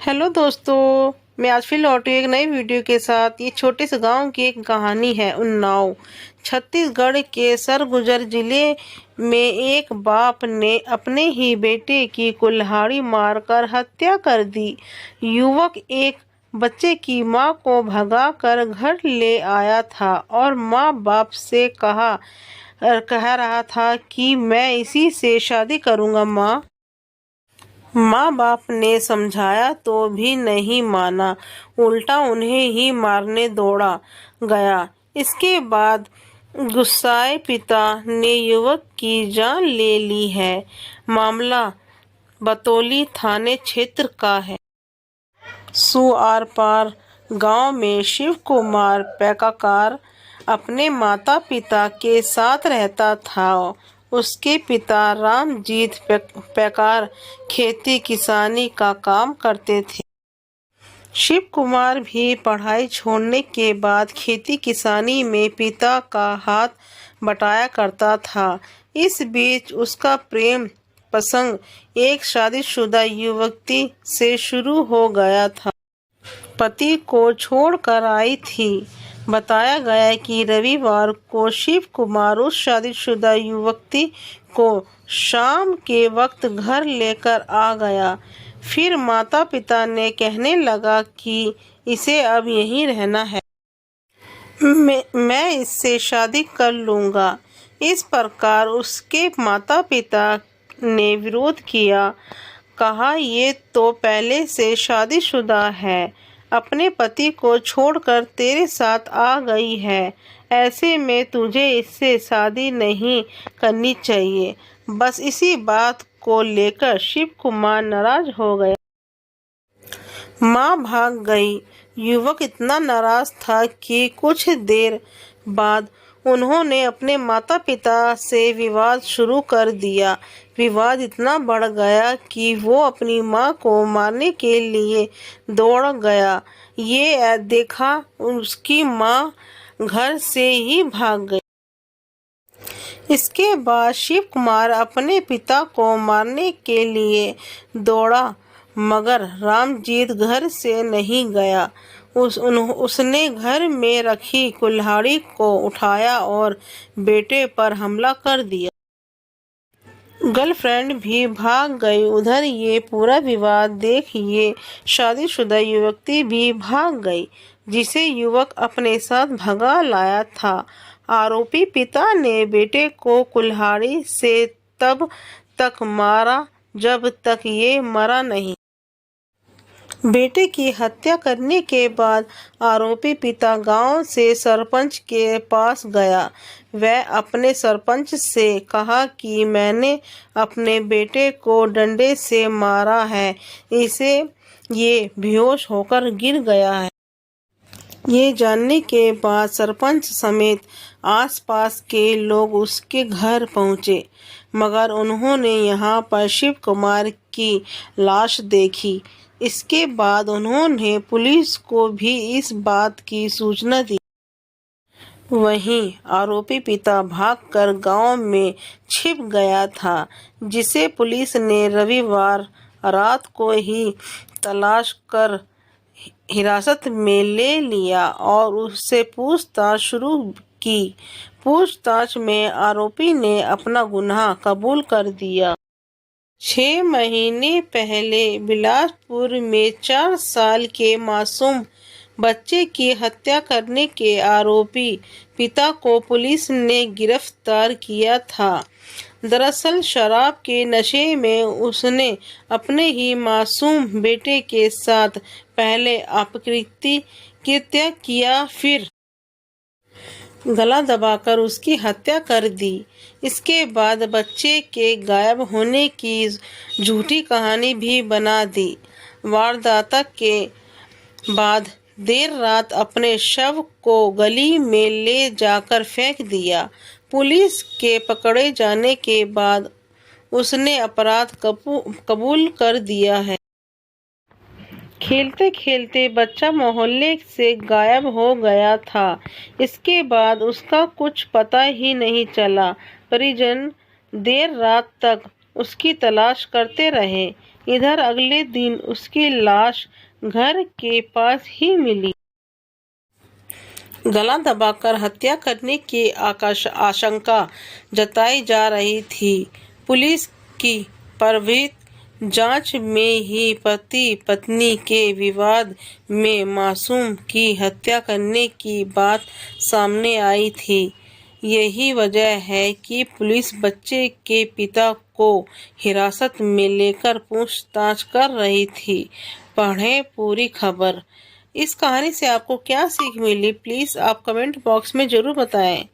Hello दोस्तों, मैं आज फिर लौटी एक नई वीडियो के साथ। ये छोटे से गांव की एक कहानी है। उन्नाव छत्तीसगढ़ के सरगुजा जिले में एक बाप ने अपने ही बेटे की कुल्हाड़ी मारकर हत्या कर दी। युवक एक बच्चे की मां को भगाकर घर ले आया था और मां बाप से कह रहा था कि मैं इसी से शादी करूंगा। माँ बाप ने समझाया तो भी नहीं माना, उल्टा उन्हें ही मारने दौड़ा गया। इसके बाद गुस्साए पिता ने युवक की जान ले ली है। मामला बतौली थाने क्षेत्र का है। सु आर पार गांव में शिव कुमार पैकाकार अपने माता पिता के साथ रहता था। उसके पिता रामजीत पैकार खेती किसानी का काम करते थे। शिव कुमार भी पढ़ाई छोड़ने के बाद खेती किसानी में पिता का हाथ बटाया करता था। इस बीच उसका प्रेम प्रसंग एक शादीशुदा युवती से शुरू हो गया था। पति को छोड़कर आई थी। बताया गया कि रविवार को शिव कुमार उस शादीशुदा युवती को शाम के वक्त घर लेकर आ गया। फिर माता पिता ने कहने लगा कि इसे अब यहीं रहना है, मैं इससे शादी कर लूँगा। इस प्रकार उसके माता पिता ने विरोध किया। कहा, ये तो पहले से शादीशुदा है, अपने पति को छोड़कर तेरे साथ आ गई है, ऐसे में तुझे इससे शादी नहीं करनी चाहिए। बस इसी बात को लेकर शिव कुमार नाराज हो गया। माँ भाग गई। युवक इतना नाराज था कि कुछ देर बाद उन्होंने अपने माता पिता से विवाद शुरू कर दिया। विवाद इतना बढ़ गया कि वो अपनी माँ को मारने के लिए दौड़ गया। ये देखा उसकी माँ घर से ही भाग गई। इसके बाद शिव कुमार अपने पिता को मारने के लिए दौड़ा, मगर रामजीत घर से नहीं गया। उसने घर में रखी कुल्हाड़ी को उठाया और बेटे पर हमला कर दिया। गर्लफ्रेंड भी भाग गई। उधर ये पूरा विवाद देख ये शादीशुदा युवती भी भाग गई, जिसे युवक अपने साथ भगा लाया था। आरोपी पिता ने बेटे को कुल्हाड़ी से तब तक मारा जब तक ये मरा नहीं। बेटे की हत्या करने के बाद आरोपी पिता गांव से सरपंच के पास गया। वह अपने सरपंच से कहा कि मैंने अपने बेटे को डंडे से मारा है, इसे ये बेहोश होकर गिर गया है। ये जानने के बाद सरपंच समेत आसपास के लोग उसके घर पहुंचे, मगर उन्होंने यहाँ पर शिव कुमार की लाश देखी। इसके बाद उन्होंने पुलिस को भी इस बात की सूचना दी। वहीं आरोपी पिता भागकर गांव में छिप गया था, जिसे पुलिस ने रविवार रात को ही तलाश कर हिरासत में ले लिया और उससे पूछताछ शुरू की। पूछताछ में आरोपी ने अपना गुनाह कबूल कर दिया। 6 महीने पहले बिलासपुर में 4 साल के मासूम बच्चे की हत्या करने के आरोपी पिता को पुलिस ने गिरफ्तार किया था। दरअसल शराब के नशे में उसने अपने ही मासूम बेटे के साथ पहले अपकृत्य किया, फिर गला दबाकर उसकी हत्या कर दी। इसके बाद बच्चे के गायब होने की झूठी कहानी भी बना दी। वारदात के बाद देर रात अपने शव को गली में ले जाकर फेंक दिया। पुलिस के पकड़े जाने के बाद उसने अपराध कबूल कर दिया है। खेलते खेलते बच्चा मोहल्ले से गायब हो गया था। इसके बाद उसका कुछ पता ही नहीं चला। परिजन देर रात तक उसकी तलाश करते रहे। इधर अगले दिन उसकी लाश घर के पास ही मिली। गला दबाकर हत्या करने की आशंका जताई जा रही थी। पुलिस की प्रारंभिक जांच में ही पति पत्नी के विवाद में मासूम की हत्या करने की बात सामने आई थी। यही वजह है कि पुलिस बच्चे के पिता को हिरासत में लेकर पूछताछ कर रही थी। पढ़ें पूरी खबर। इस कहानी से आपको क्या सीख मिली, प्लीज़ आप कमेंट बॉक्स में ज़रूर बताएं।